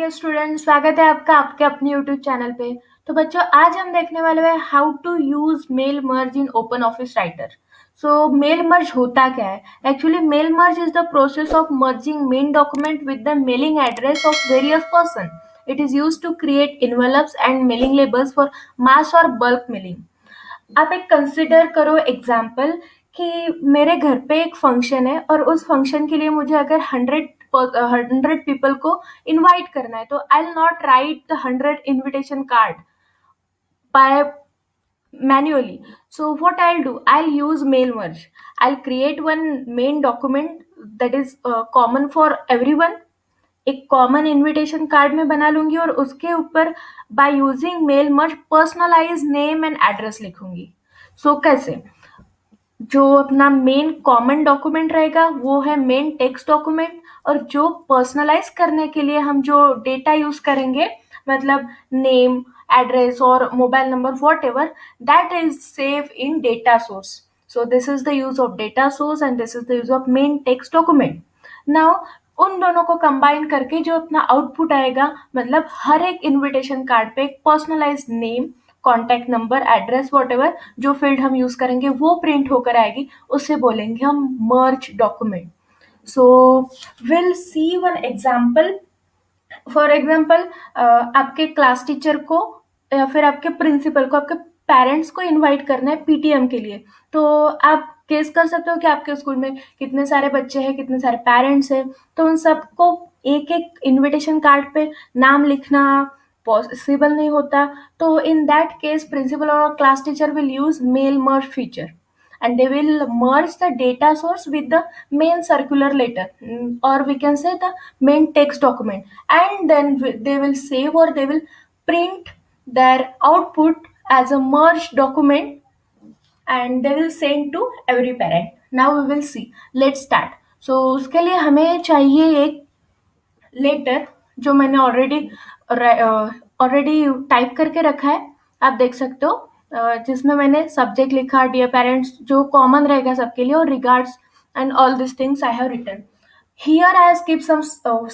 Dear student, स्वागत है आपका आपके अपने यूट्यूब चैनल पे। तो बच्चों, आज हम देखने वाले हैं how to use mail merge in open office writer. So mail merge होता क्या है? Actually mail merge is the process of merging main document with the mailing address of various person. It is use to create envelopes and mailing labels for mass or bulk mailing. आप एक consider करो example कि मेरे घर पे एक function है और उस फंक्शन के लिए मुझे अगर 100 पीपल को इनवाइट करना है, तो I will not write the 100 invitation card by manually. So what I'll do, I'll use mail merge. I'll create one main document that is common for everyone. एक कॉमन इनविटेशन कार्ड में बना लूंगी और उसके ऊपर by using mail merge personalise name and address लिखूंगी. So कैसे? जो अपना मेन कॉमन डॉक्यूमेंट रहेगा वो है मेन टेक्स्ट डॉक्यूमेंट, और जो पर्सनलाइज करने के लिए हम जो डेटा यूज करेंगे, मतलब नेम, एड्रेस और mobile number, what ever, that is save in data source. So this is the use of data source and this is the use of main text document. Now उन दोनों को combine करके जो अपना output आएगा, मतलब हर एक इनविटेशन कार्ड पे एक personalise name, contact number, address, whatever जो फील्ड हम यूज करेंगे वो प्रिंट होकर आएगी, उससे बोलेंगे हम merge document. So will see one example. For example, आपके क्लास टीचर को या फिर आपके प्रिंसिपल को, आपके पेरेंट्स को इनवाइट करना है पीटीएम के लिए. तो आप गेस कर सकते हो कि आपके स्कूल में कितने सारे बच्चे हैं, कितने सारे पेरेंट्स हैं. तो उन सबको एक एक इनविटेशन कार्ड पे नाम लिखना पॉसिबल नहीं होता. तो इन दैट केस प्रिंसिपल और class teacher will use mail merge feature and they will merge the data source with the main circular letter, or we can say the main text document, and then they will save or they will print their output as a merged document and they will send to every parent. Now we will see. Let's start. So उसके लिए हमें चाहिए एक letter जो मैंने already type करके रखा है, आप देख सकते हो, जिसमें मैंने सब्जेक्ट लिखा डियर पेरेंट्स, जो कॉमन रहेगा सबके लिए, और regards and all this things I have written. Here I have keep some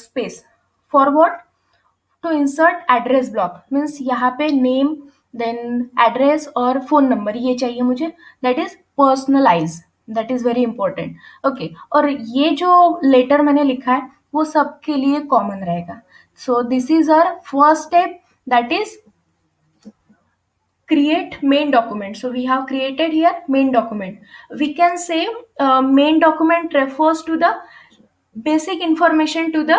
space for what? To insert address block. Means यहाँ पे नेम, देन एड्रेस और फोन नंबर ये चाहिए मुझे. That is personalise, that is very important. Okay, और ये जो letter मैंने लिखा है वो सबके लिए कॉमन रहेगा. So this is our first step, that is create main document. So we have created here main document. We can say main document refers to the basic information to the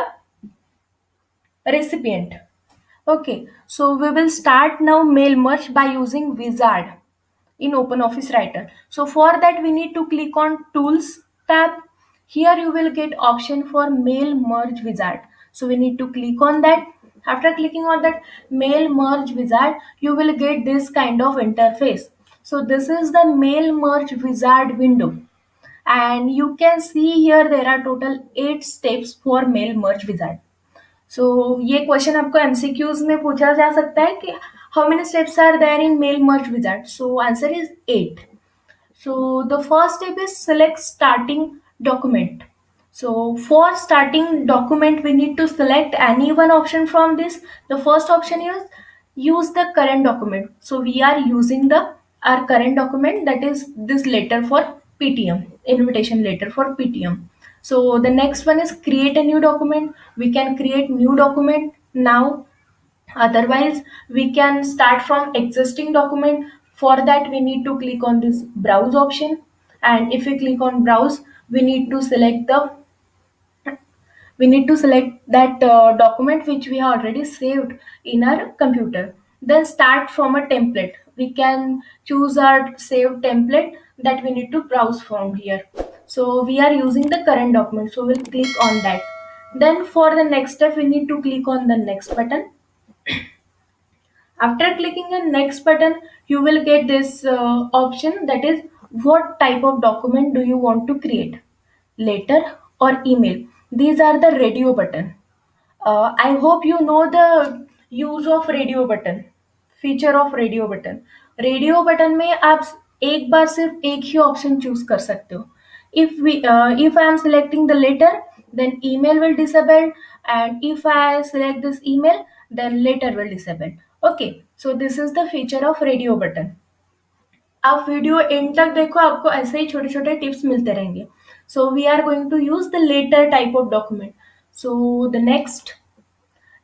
recipient. Okay, so we will start now mail merge by using wizard in OpenOffice Writer. So for that we need to click on Tools tab. Here you will get option for Mail Merge Wizard. So we need to click on that. After clicking on that Mail Merge Wizard, you will get this kind of interface. So this is the Mail Merge Wizard window. And you can see here there are total 8 steps for Mail Merge Wizard. सो ये question आपको MCQs में पूछा जा सकता है कि how many steps are there in mail merge wizard. So answer is 8. So the first step is select starting document. So for starting document, we need to select any one option from this. The first option is use the current document. So we are using the our current document, that is this letter for PTM, invitation letter for PTM. So the next one is create a new document. We can create new document now. Otherwise, we can start from existing document. For that, we need to click on this browse option. And if we click on browse, we need to select that document which we have already saved in our computer. Then start from a template. We can choose our saved template that we need to browse from here. So we are using the current document, so we'll click on that. Then for the next step, we need to click on the next button. After clicking the next button, you will get this option, that is what type of document do you want to create, letter or email. These are the radio button. I hope you know the use of radio button, feature of radio button. Radio button में आप एक बार सिर्फ एक ही option choose कर सकते हो. If I am selecting the letter, then email will disable, and if I select this email, then later will disable. Okay, so this is the feature of radio button. आप video and तक देखो, आपको ऐसे ही छोटे छोटे tips मिलते रहेंगे. So we are going to use the letter type of document. So the next,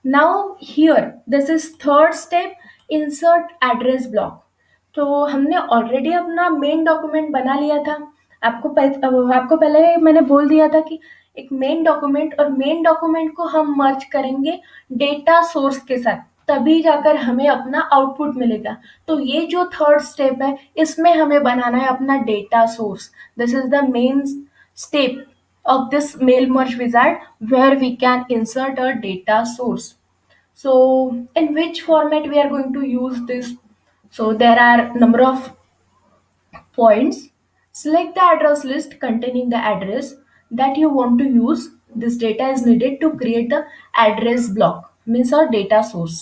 now here this is third step, insert address block. तो हमने ऑलरेडी अपना मेन डॉक्यूमेंट बना लिया था. आपको पहले मैंने बोल दिया था कि एक मेन डॉक्यूमेंट, और मेन डॉक्यूमेंट को हम मर्ज करेंगे डेटा सोर्स के साथ, तभी जाकर हमें अपना आउटपुट मिलेगा. तो ये जो थर्ड स्टेप है, इसमें हमें बनाना है अपना data source. This is the main step of this mail merge wizard where we can insert a data source. So in which format we are going to use this? So there are number of points. Select the address list containing the address that you want to use. This data is needed to create a address block, means a data source.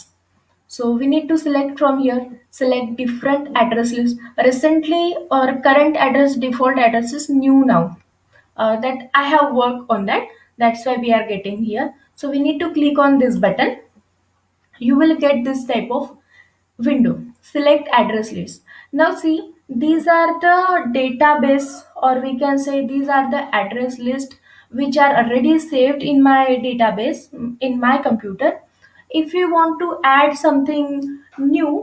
So we need to select from here, select different address list. Recently or current address, default address is new now. That I have worked on that. That's why we are getting here. So we need to click on this button. You will get this type of window. Select address list. Now see, these are the database, or we can say these are the address list which are already saved in my database in my computer. If you want to add something new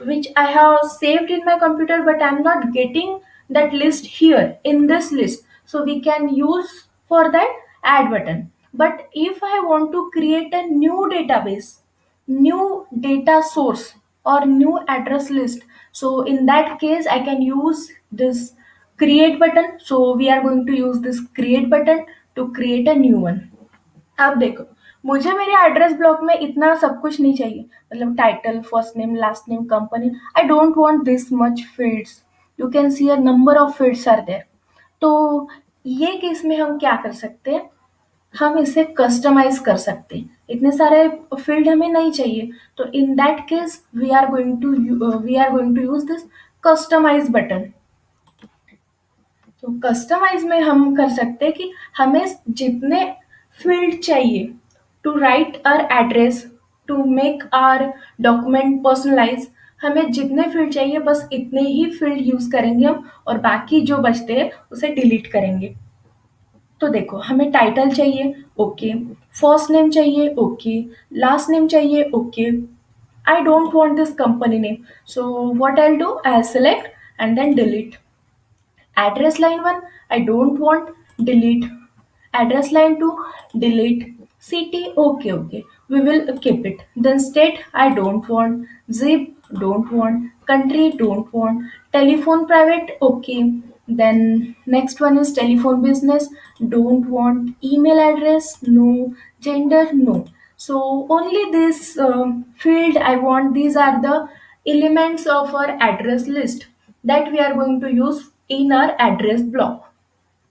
which I have saved in my computer but I'm not getting that list here in this list, so we can use for that add button. But if I want to create a new database, new data source, or new address list, so in that case I can use this create button. So we are going to use this create button to create a new one. अब देखो, मुझे मेरे address block में इतना सब कुछ नहीं चाहिए, मतलब title, first name, last name, company. I don't want this much fields. You can see a number of fields are there. तो ये केस में हम क्या कर सकते हैं, हम इसे कस्टमाइज कर सकते हैं. इतने सारे फील्ड हमें नहीं चाहिए, तो in that case we are going to use this customise button. तो कस्टमाइज में हम कर सकते हैं कि हमें जितने फील्ड चाहिए to write our address, to make our document personalise, हमें जितने फील्ड चाहिए बस इतने ही फील्ड यूज करेंगे हम, और बाकी जो बचते हैं उसे डिलीट करेंगे. तो देखो, हमें टाइटल चाहिए, ओके. फर्स्ट नेम चाहिए, ओके. लास्ट नेम चाहिए, okay. I don't want this company name, so what I do, I select and then delete. Address line 1, I don't want, delete. Address line 2, delete. City, okay, okay. We will keep it. Then state, I don't want. Zip, don't want. Country, don't want. Telephone private, okay. Then next one is telephone business, don't want. Email address, no. Gender, no. So only this field I want. These are the elements of our address list that we are going to use in our address block,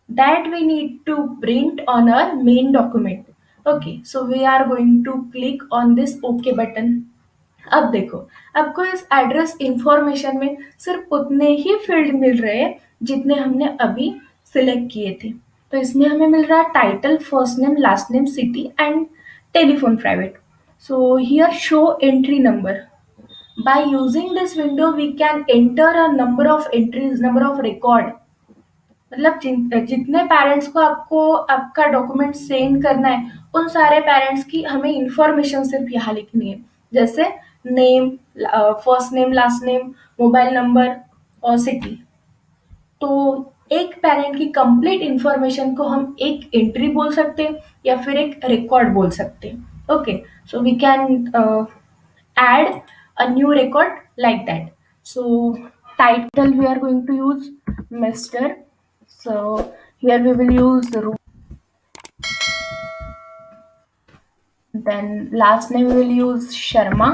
that we need to print on our main document. Okay, so we are going to click on this OK button. अब देखो, आपको इस address information में सिर्फ उतने ही field मिल रहे हैं जितने हमने अभी सिलेक्ट किए थे. तो इसमें हमें मिल रहा है title, first name, last name, city and telephone private. So here show entry number. By using this window, we can enter a number of entries, number of record. मतलब जितने पेरेंट्स को आपको आपका डॉक्यूमेंट सेंड करना है, उन सारे parents की हमें इंफॉर्मेशन सिर्फ यहाँ लिखनी है. जैसे name, first name, last name, mobile number और सिटी. तो एक पेरेंट की कंप्लीट इंफॉर्मेशन को हम एक एंट्री बोल सकते हैं या फिर एक रिकॉर्ड बोल सकते हैं. Okay, so we can add a new record like that. So title we are going to use Mr. So here we will use root. Then last name we will use Sharma.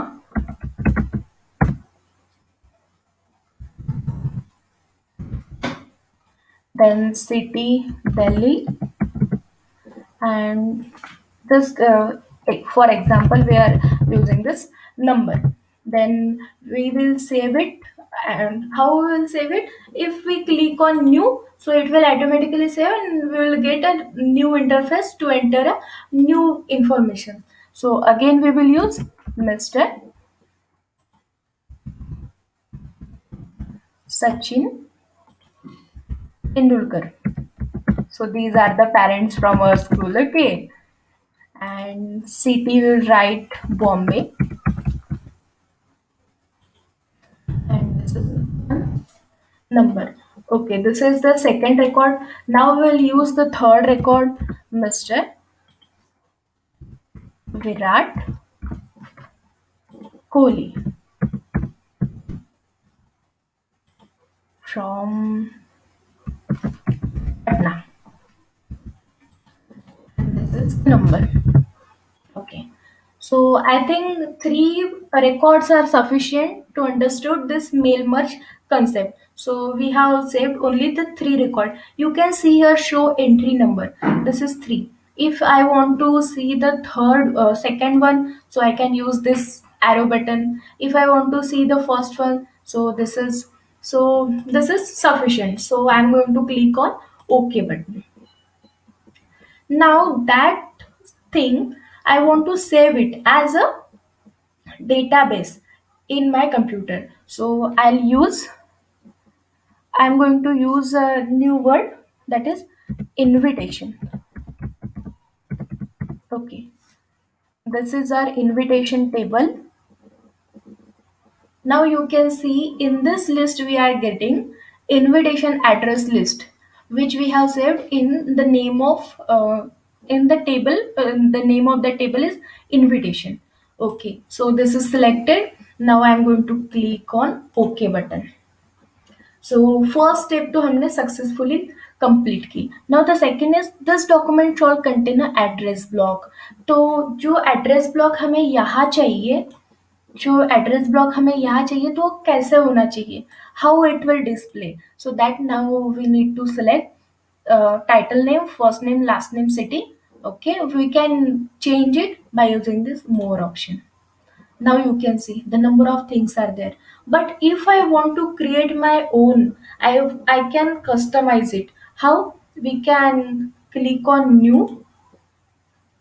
Then city Delhi. And this for example we are using this number. Then we will save it. And how we will save it, if we click on new, so it will automatically save and we will get a new interface to enter a new information. So again we will use Mr. Sachin Tendulkar. So these are the parents from our school, okay? And city will write Bombay, and this is one number. Okay, this is the second record. Now we'll use the third record, Mr. Virat Kohli from Patna. This is the number. Okay. So I think three records are sufficient to understood this mail merge concept. So we have saved only the three record. You can see here show entry number. This is three. If I want to see the second one, so I can use this arrow button. If I want to see the first one, so this is sufficient. So I'm going to click on OK button. Now that thing, I want to save it as a database in my computer. So I'm going to use a new word, that is invitation. Okay. This is our invitation table. Now you can see in this list we are getting invitation address list, which we have saved in the name of in the table. The name of the table is invitation. Okay, so this is selected. Now I am going to click on OK button. So first step तो हमने successfully complete की. Now the second is this document shall contain a address block. तो जो address block हमें यहाँ चाहिए, जो address block हमें यहाँ चाहिए तो वो कैसे होना चाहिए, how it will display. So that now we need to select title name, first name, last name, city. Okay, we can change it by using this more option. Now you can see the number of things are there, but if I want to create my own, I can customize it. How? We can click on new.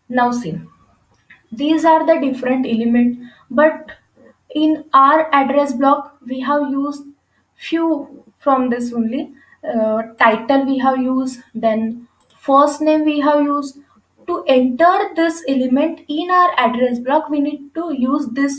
Now see, these are the different element, but in our address block we have used few from this only. Title we have used, then first name we have used. To enter this element in our address block we need to use this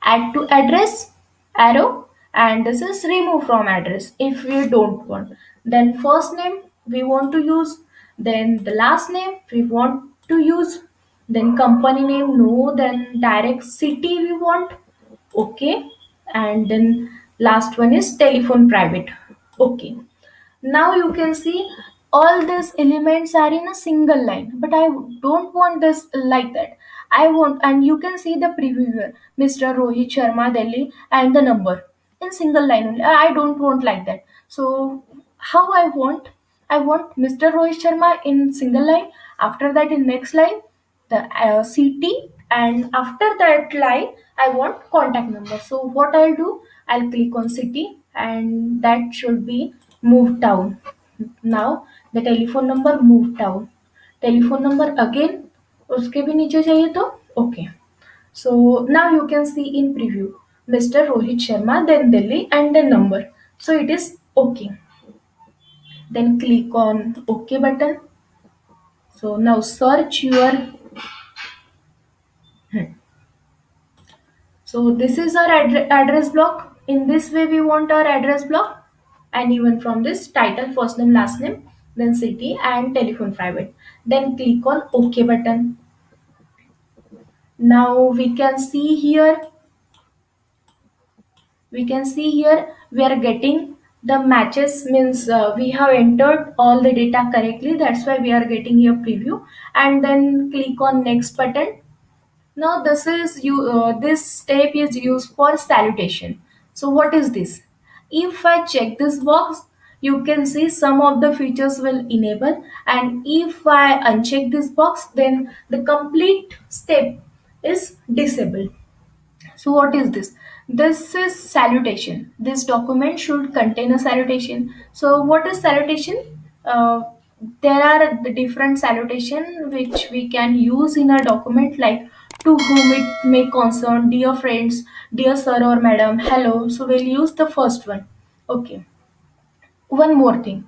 add to address arrow, and this is remove from address if we don't want. Then first name we want to use, then the last name we want to use, then company name no, then direct city we want. Okay, and then last one is telephone private. Okay, now you can see all these elements are in a single line, but I don't want this like that. I want, and you can see the preview here, Mr. Rohit Sharma, Delhi, and the number in single line only. I don't want like that. So how I want? I want Mr. Rohit Sharma in single line. After that, in next line, the CT, and after that line, I want contact number. So what I'll do? I'll click on city, and that should be moved down. Now the telephone number moved down. Telephone number again उसके भी नीचे चाहिए तो okay. So now you can see in preview Mr. Rohit Sharma, then Delhi, and then number. So it is okay. Then click on OK button. So now search your. So this is our address block. In this way we want our address block, and even from this title, first name, last name, then city, and telephone private. Then click on OK button. Now we can see here we are getting the matches, means we have entered all the data correctly, that's why we are getting here preview. And then click on next button. Now this step is used for salutation. So what is this? If I check this box, you can see some of the features will enable, and if I uncheck this box, then the complete step is disabled. So what is this? This is salutation. This document should contain a salutation. So what is salutation? There are the different salutation which we can use in a document, like to whom it may concern, dear friends, dear sir or madam, hello. So we'll use the first one. Okay. One more thing.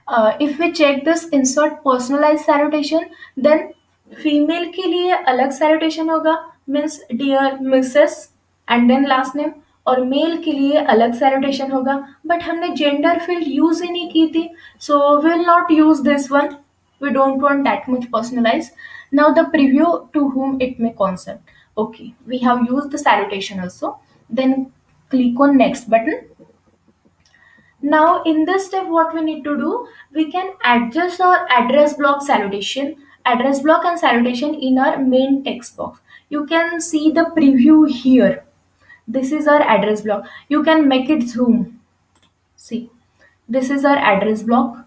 If we check this insert personalized salutation, then female के लिए अलग salutation होगा, means dear Mrs. and then last name, और mail के लिए अलग salutation होगा. But हमने gender field use ही नहीं की थी, so we will not use this one. We don't want that much personalized. Now the preview to whom it may concern. Okay, we have used the salutation also. Then click on next button. Now in this step what we need to do, we can adjust our address block and salutation in our main text box. You can see the preview here. This is our address block. You can make it zoom. See, this is our address block.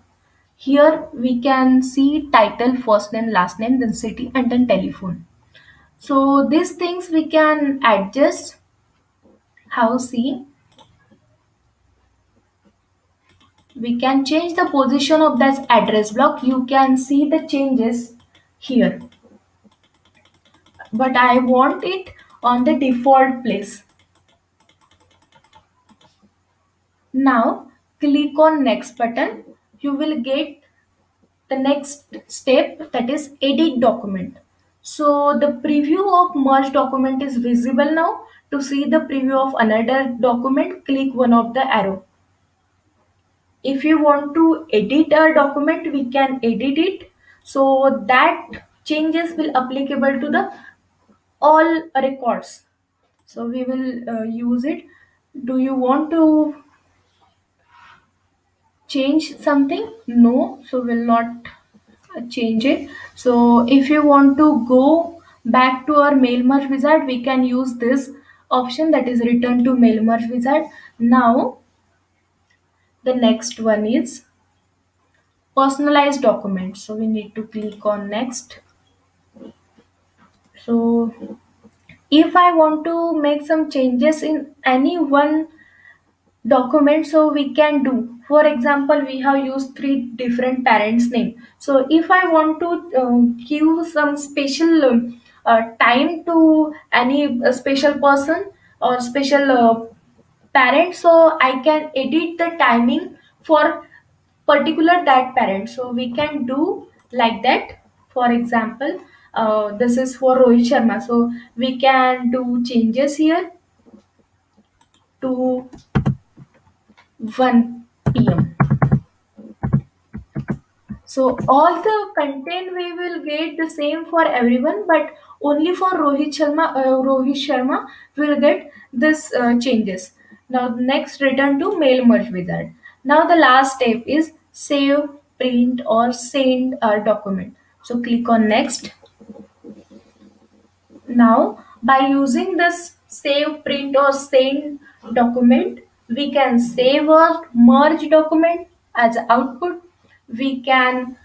Here we can see title, first name, last name, then city, and then telephone. So these things we can adjust. How, see, we can change the position of that address block. You can see the changes here, but I want it on the default place. Now click on next button. You will get the next step, that is edit document. So the preview of merge document is visible now. To see the preview of another document, click one of the arrow. If you want to edit a document, we can edit it, so that changes will applicable to the all records. So we will use it. Do you want to change something? No, so will not change it. So if you want to go back to our mail merge wizard, we can use this option, that is return to mail merge wizard. Now the next one is personalized document, so we need to click on next. So if I want to make some changes in any one document, so we can do. For example, we have used three different parents name. So if I want to give some special time to any special person or special parent, so I can edit the timing for particular that parent. So we can do like that. For example, this is for Rohit Sharma, so we can do changes here to 1 p.m. So all the content we will get the same for everyone, but only for Rohit Sharma will get this changes. Now next, return to mail merge wizard. Now the last step is save, print or send a document. So click on next. Now, by using this save, print, or send document, we can save or merge document as output. We can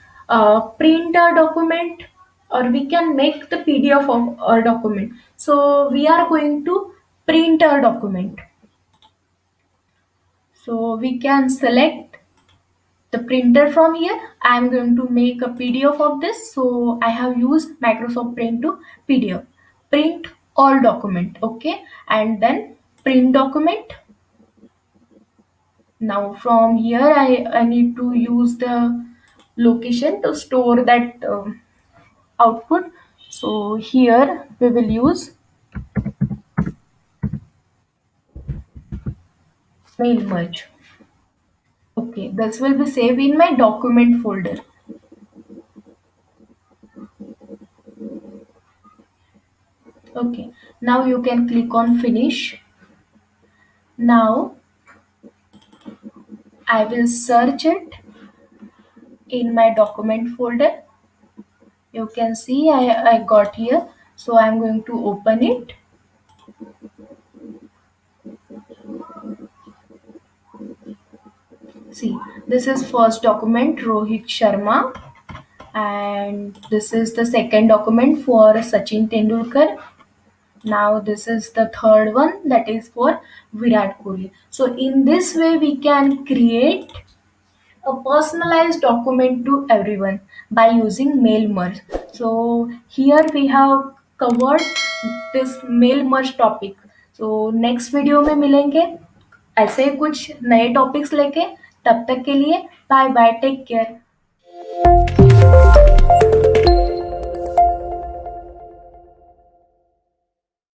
print a document, or we can make the PDF of a document. So we are going to print a document. So we can select the printer from here. I am going to make a PDF of this, so I have used Microsoft Print to PDF. Print all document, okay, and then print document. Now from here I need to use the location to store that output. So here we will use mail merge. Okay, this will be saved in my document folder. Okay, now you can click on finish. Now I will search it in my document folder. You can see I got here. So I'm going to open it. See, this is first document Rohit Sharma, and this is the second document for Sachin Tendulkar. Now this is the third one, that is for Virat Kohli. So in this way we can create a personalized document to everyone by using mail merge. So here we have covered this mail merge topic. So next video में मिलेंगे ऐसे ही कुछ नए topics लेके। तब तक के लिए बाय बाय, टेक केयर।